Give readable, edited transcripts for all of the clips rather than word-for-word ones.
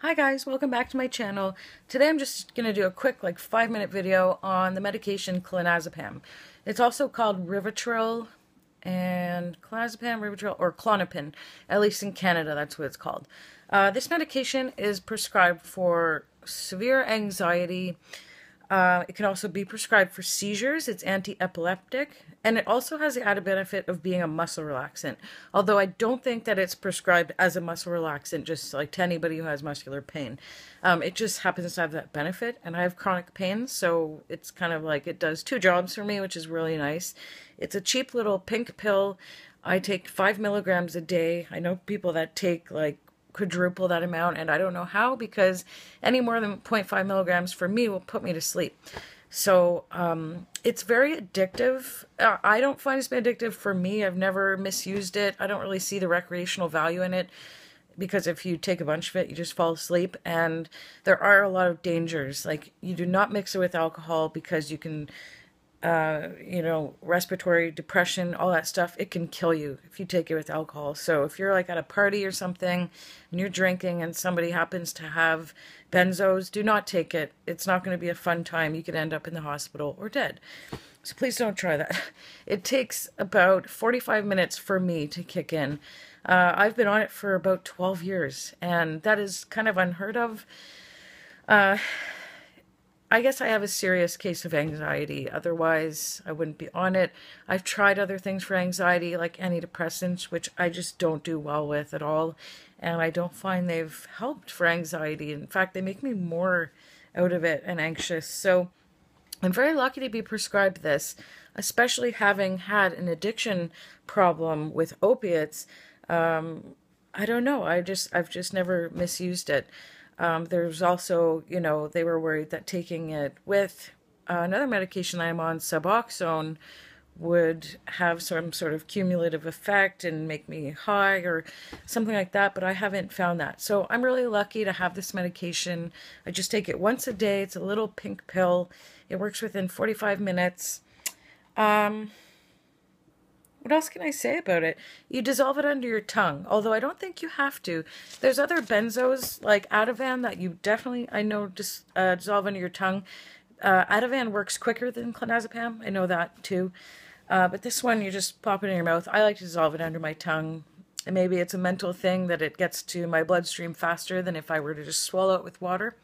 Hi guys, welcome back to my channel. Today I'm just going to do a quick 5-minute video on the medication clonazepam. It's also called rivotril and rivotril, or Klonopin. At least in Canada, that's what it's called. This medication is prescribed for severe anxiety. It can also be prescribed for seizures. It's anti-epileptic, and it also has the added benefit of being a muscle relaxant. Although I don't think that it's prescribed as a muscle relaxant just to anybody who has muscular pain. It just happens to have that benefit, and I have chronic pain, so it's kind of it does two jobs for me, which is really nice. It's a cheap little pink pill. I take 5 milligrams a day. I know people that take quadruple that amount, and I don't know how, because any more than 0.5 milligrams for me will put me to sleep. So it's very addictive. I don't find it's been addictive for me. I've never misused it. I don't really see the recreational value in it, because if you take a bunch of it, you just fall asleep. And there are a lot of dangers. You do not mix it with alcohol, because you can respiratory depression, all that stuff, it can kill you if you take it with alcohol. So if you're at a party or something and you're drinking and somebody happens to have benzos, do not take it. It's not going to be a fun time. You could end up in the hospital or dead. So please don't try that. It takes about 45 minutes for me to kick in. I've been on it for about 12 years, and that is kind of unheard of. I guess I have a serious case of anxiety. Otherwise, I wouldn't be on it. I've tried other things for anxiety, like antidepressants, which I just don't do well with at all. And I don't find they've helped for anxiety. In fact, they make me more out of it and anxious. So I'm very lucky to be prescribed this, especially having had an addiction problem with opiates. I don't know. I've just never misused it. There's also, they were worried that taking it with another medication I'm on, Suboxone, would have some sort of cumulative effect and make me high or something like that, but I haven't found that. So I'm really lucky to have this medication. I just take it once a day. It's a little pink pill. It works within 45 minutes. What else can I say about it? You dissolve it under your tongue, although I don't think you have to. There's other benzos like Ativan that you definitely, I know, just dissolve under your tongue. Ativan works quicker than clonazepam. I know that too. But this one, you just pop it in your mouth. I like to dissolve it under my tongue. And maybe it's a mental thing that it gets to my bloodstream faster than if I were to just swallow it with water.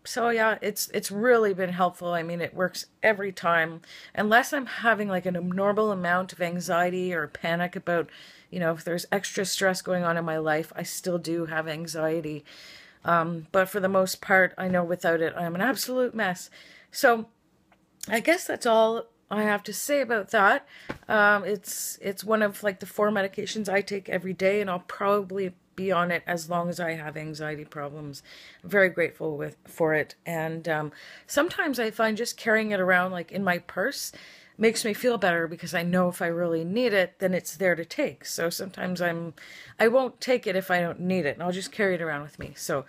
So yeah, it's really been helpful. I mean, it works every time, unless I'm having an abnormal amount of anxiety or panic about, if there's extra stress going on in my life. I still do have anxiety. But for the most part, I know without it, I'm an absolute mess. So I guess that's all I have to say about that. It's one of the 4 medications I take every day, and I'll probably be on it as long as I have anxiety problems. I'm very grateful for it. And sometimes I find just carrying it around in my purse makes me feel better, because I know if I really need it, then it's there to take. So sometimes I won't take it if I don't need it, and I'll just carry it around with me. So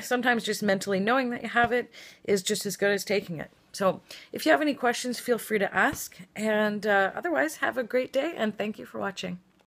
sometimes just mentally knowing that you have it is just as good as taking it. So if you have any questions, feel free to ask. And otherwise, have a great day, and thank you for watching.